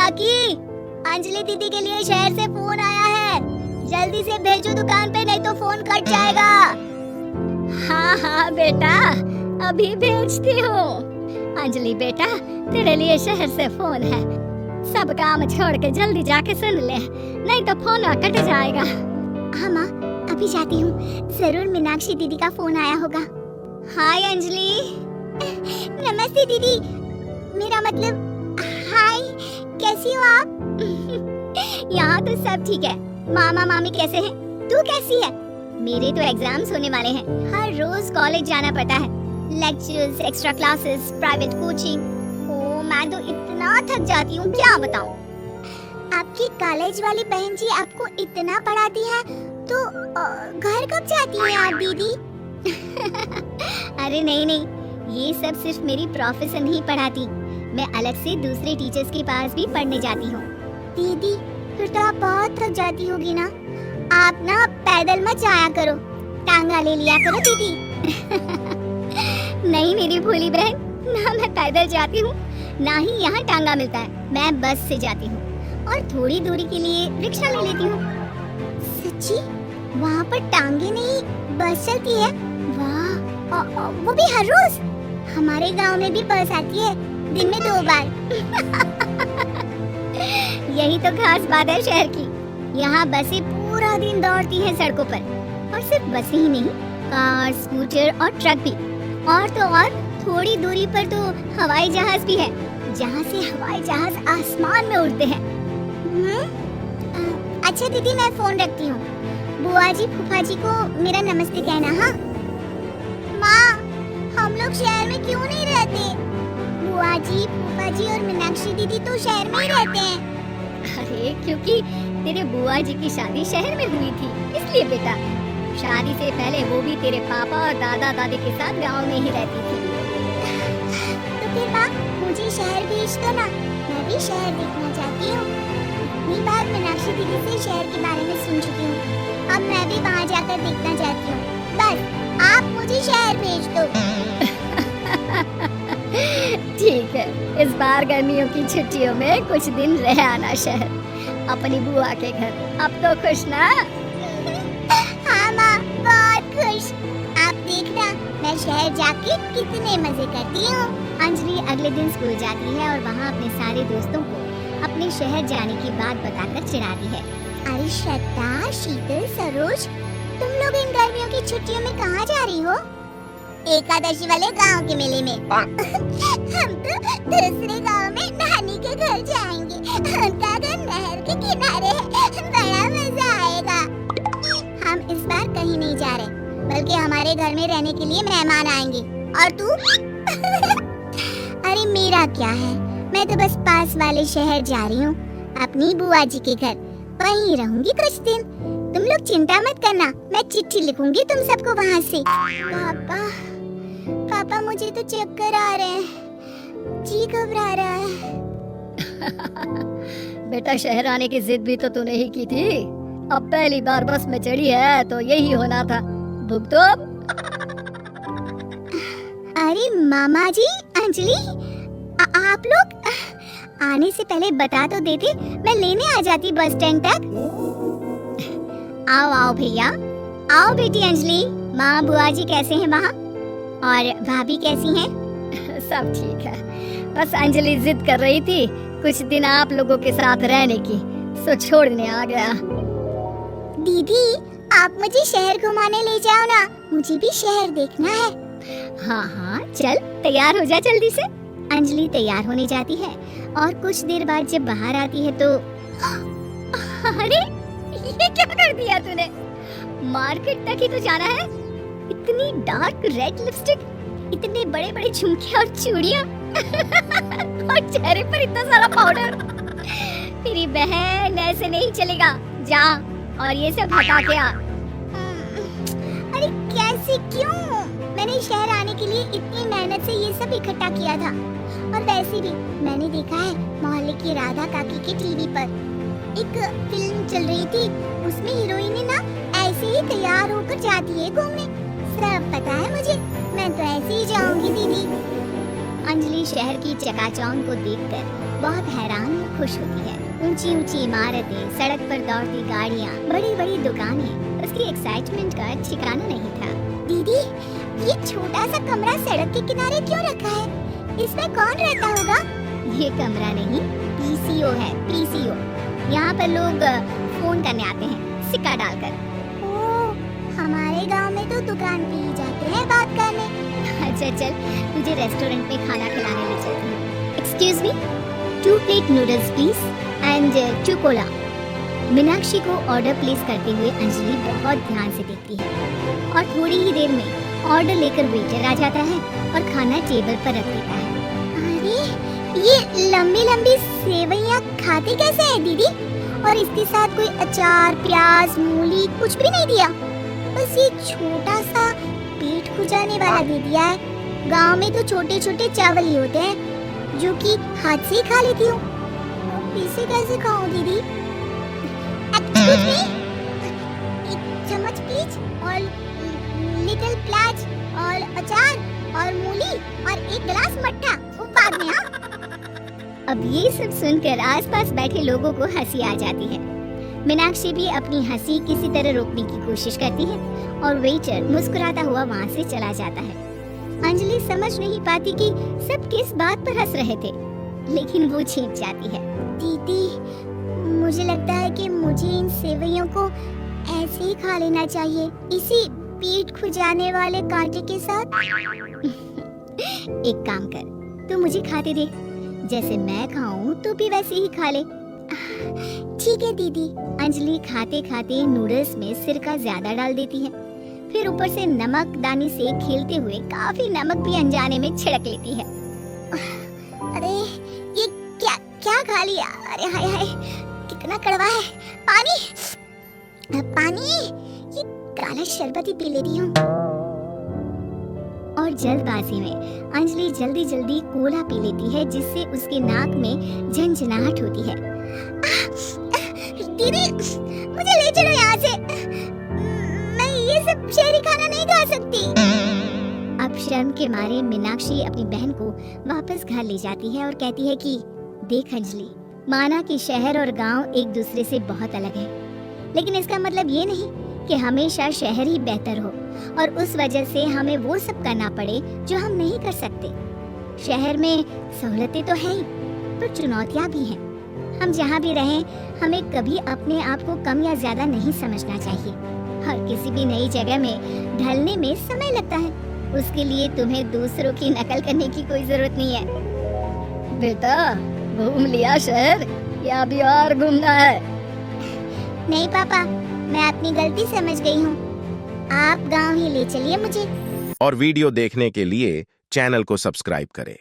काकी, अंजलि दीदी के लिए शहर से फोन आया है। जल्दी से भेजो दुकान पे, नहीं तो फोन कट जाएगा। हाँ हाँ बेटा, अभी भेजती हूँ। अंजलि बेटा, तेरे लिए शहर से फोन है। सब काम छोड़ के जल्दी जाके सुन ले, नहीं तो फोन कट जाएगा। हाँ माँ, अभी जाती हूँ। जरूर मीनाक्षी दीदी का फोन आया होगा। हाय अंजलि। नमस्ते दीदी, मेरा मतलब हाय, कैसी हो आप? यहाँ तो सब ठीक है। मामा मामी कैसे हैं? तू कैसी है? मेरे तो एग्जाम्स होने वाले हैं। हर रोज कॉलेज जाना पड़ता है। Lectures, extra classes, private coaching. Oh, मैं तो इतना थक जाती हूँ, क्या बताऊँ। आपकी कॉलेज वाली बहन जी आपको इतना पढ़ाती है, तो घर कब जाती हैं आप दीदी? अरे नहीं नहीं, ये सब सिर्फ मेरी प्रोफेसर ही पढ़ाती। मैं अलग से दूसरे टीचर्स के पास भी पढ़ने जाती हूँ। दीदी, फिर तो आप बहुत थक जाती होगी ना। आप ना पैदल मत जाया करो, टांगा ले लिया करो दीदी। नहीं मेरी भोली बहन, ना मैं पैदल जाती हूँ, ना ही यहाँ टांगा मिलता है। मैं बस से जाती हूँ और थोड़ी दूरी के लिए रिक्शा ले लेती हूँ। सच्ची? वहाँ पर टांगे नहीं, बस चलती है? वाह, वो भी हर रोज? हमारे गांव में भी बस आती है, दिन में 2 बार। यही तो खास बात है शहर की। यहाँ बसें पूरा दिन दौड़ती हैं सड़कों पर। और सिर्फ बसें ही नहीं, कार, स्कूटर और ट्रक भी। और तो और थोड़ी दूरी पर तो हवाई जहाज भी है, जहाँ से हवाई जहाज आसमान में उड़ते हैं। अच्छा दीदी, मैं फोन रखती हूँ। बुआ जी, फूफा जी को मेरा नमस्ते कहना। हाँ माँ, हम लोग शहर में क्यों नहीं रहते? बुआ जी, फूफा जी और मीनाक्षी दीदी तो शहर में ही रहते हैं। अरे क्योंकि तेरे बुआ जी की शादी शहर में हुई थी, इसलिए बेटा। शादी से पहले वो भी तेरे पापा और दादा दादी के साथ गांव में ही रहती थी। तो फिर माँ, मुझे शहर भेज दो ना, मैं भी शहर देखना चाहती हूँ। इतनी बार मीनाक्षी दीदी से शहर के बारे में सुन चुकी हूँ, अब मैं भी वहाँ जाकर देखना चाहती हूँ। बस आप मुझे शहर भेज दो। ठीक है, इस बार गर्मियों की छुट्टियों में कुछ दिन रह आना शहर, अपनी बुआ के घर। अब तो खुश ना? हाँ माँ, बहुत खुश। आप देखना, मैं शहर जाके कितने मजे करती हूँ। अंजलि अगले दिन स्कूल जाती है और वहाँ अपने सारे दोस्तों को अपने शहर जाने की बात बताकर चिढ़ाती है। अरे श्रद्धा, शीतल, सरोज, तुम लोग इन गर्मियों की छुट्टियों में कहाँ जा रही हो? एकादशी वाले गांव के मेले में। हम तो दूसरे गांव में नानी के घर जाएंगे। उनका घर नहर के किनारे है, बड़ा मजा आएगा। हम इस बार कहीं नहीं जा रहे, बल्कि हमारे घर में रहने के लिए मेहमान आएंगे। और तू? अरे मेरा क्या है, मैं तो बस पास वाले शहर जा रही हूँ, अपनी बुआ जी के घर। वहीं रहूंगी कुछ दिन। तुम लोग चिंता मत करना, मैं चिट्ठी लिखूंगी तुम सबको वहाँ से। पापा, मुझे तो चक्कर आ रहे हैं, जी घबरा रहा है। बेटा, शहर आने की जिद भी तो तूने ही की थी। अब पहली बार बस में चढ़ी है तो यही होना था। भुगतो अब। अरे मामा जी, अंजलि, आप लोग आने से पहले बता तो देते, मैं लेने आ जाती बस स्टैंड तक। आओ आओ भैया, आओ बेटी अंजलि। माँ बुआ जी कैसे हैं वहाँ? और भाभी कैसी हैं? सब ठीक है, बस अंजलि जिद कर रही थी कुछ दिन आप लोगों के साथ रहने की, सो छोड़ने आ गया। दीदी, आप मुझे शहर घुमाने ले जाओ ना, मुझे भी शहर देखना है। हाँ हाँ, चल तैयार हो जा जल्दी से। अंजलि तैयार होने जाती है और कुछ देर बाद जब बाहर आती है तो अरे ये क्या कर दिया तूने? मार्केट तक ही तो जाना है। इतनी डार्क रेड लिपस्टिक, इतने बड़े बड़े झुमके और चूड़ियां और चेहरे पर इतना सारा पाउडर। मेरी बहन, ऐसे नहीं चलेगा, जा और ये सब हटा के आ। अरे कैसे, क्यों? मैंने शहर आने के लिए इतनी मेहनत से ये सब इकट्ठा किया था। और वैसे भी मैंने देखा है मोहल्ले की राधा काकी के टीवी पर एक फिल्म चल रही थी, उसमें हीरोइन ना ऐसे ही तैयार होकर जाती है घूमने। सब पता है मुझे, मैं तो ऐसे ही जाऊंगी दीदी। अंजलि शहर की चकाचौंध को देखकर बहुत हैरान और खुश होती है। ऊंची ऊंची इमारतें, सड़क पर दौड़ती गाड़ियाँ, बड़ी बड़ी दुकानें, उसकी एक्साइटमेंट का ठिकाना नहीं था। दीदी, ये छोटा सा कमरा सड़क के किनारे क्यों रखा है? इसमें कौन रहता होगा? ये कमरा नहीं, पीसीओ है, पीसीओ। यहाँ पर लोग फोन करने आते हैं, सिक्का डालकर। ओह, हमारे गांव में तो दुकान पे ही जाते हैं बात करने। अच्छा चल, तुझे रेस्टोरेंट में खाना खिलाने ले चलती हूँ। Excuse me, 2 plate noodles please and 2 Cola. Meenakshi को ऑर्डर प्लेस करते हुए अंजलि बहुत ध्यान से देखती है और थोड़ी ही देर में ऑर्डर लेकर वेटर आ जाता है और खाना टेबल पर रख देता है। अरे, ये लंबी लंबी सेवइयाँ खाती कैसे है दीदी? और इसके साथ कोई अचार, प्याज, मूली कुछ भी नहीं दिया, बस ये छोटा सा पेट खुजाने वाला दे दिया है। गांव में तो छोटे छोटे चावल ही होते हैं जो कि हाथ से ही खा लेती हूँ। इसे कैसे खाऊं दीदी? एक्सक्यूज मी, एक चम्मच प्लीज और लिटिल प्याज और अचार और मूली और एक गिलास मट्ठा बाद में। अब ये सब सुनकर आसपास बैठे लोगों को हंसी आ जाती है। मीनाक्षी भी अपनी हंसी किसी तरह रोकने की कोशिश करती है और वेटर मुस्कुराता हुआ वहाँ से चला जाता है। अंजलि समझ नहीं पाती कि सब किस बात पर हंस रहे थे, लेकिन वो छिप जाती है। दीदी, मुझे लगता है कि मुझे इन सेवइयों को ऐसे ही खा लेना चाहिए, इसी पेट खुजाने वाले कांटे के साथ। एक काम कर, तू मुझे खाते दे, जैसे मैं खाऊं तो भी वैसे ही खा ले। ठीक है दीदी। अंजलि खाते खाते नूडल्स में सिरका ज्यादा डाल देती है, फिर ऊपर से नमक दानी से खेलते हुए काफी नमक भी अनजाने में छिड़क लेती है। अरे ये क्या क्या खा लिया? अरे हाय हाय, कितना कड़वा है। पानी पानी, ये काला शरबत ही पी लेती हूँ। और जल्दबाजी में अंजलि जल्दी जल्दी कोला पी लेती है, जिससे उसके नाक में झंझनाहट होती है। दीदी, मुझे ले चलो यहाँ से, मैं ये सब शहरी खाना नहीं खा सकती। अब शर्म के मारे मीनाक्षी अपनी बहन को वापस घर ले जाती है और कहती है कि देख अंजलि, माना कि शहर और गांव एक दूसरे से बहुत अलग है, लेकिन इसका मतलब ये नहीं कि हमेशा शहर ही बेहतर हो और उस वजह से हमें वो सब करना पड़े जो हम नहीं कर सकते। शहर में सहूलतें तो हैं ही, पर चुनौतियाँ भी हैं। हम जहाँ भी रहें, हमें कभी अपने आप को कम या ज्यादा नहीं समझना चाहिए। हर किसी भी नई जगह में ढलने में समय लगता है, उसके लिए तुम्हें दूसरों की नकल करने की कोई जरूरत नहीं है। बेटा, घूम लिया शहर या अभी और घूमना है? नहीं पापा, मैं अपनी गलती समझ गई हूँ, आप गांव ही ले चलिए मुझे। और वीडियो देखने के लिए चैनल को सब्सक्राइब करें।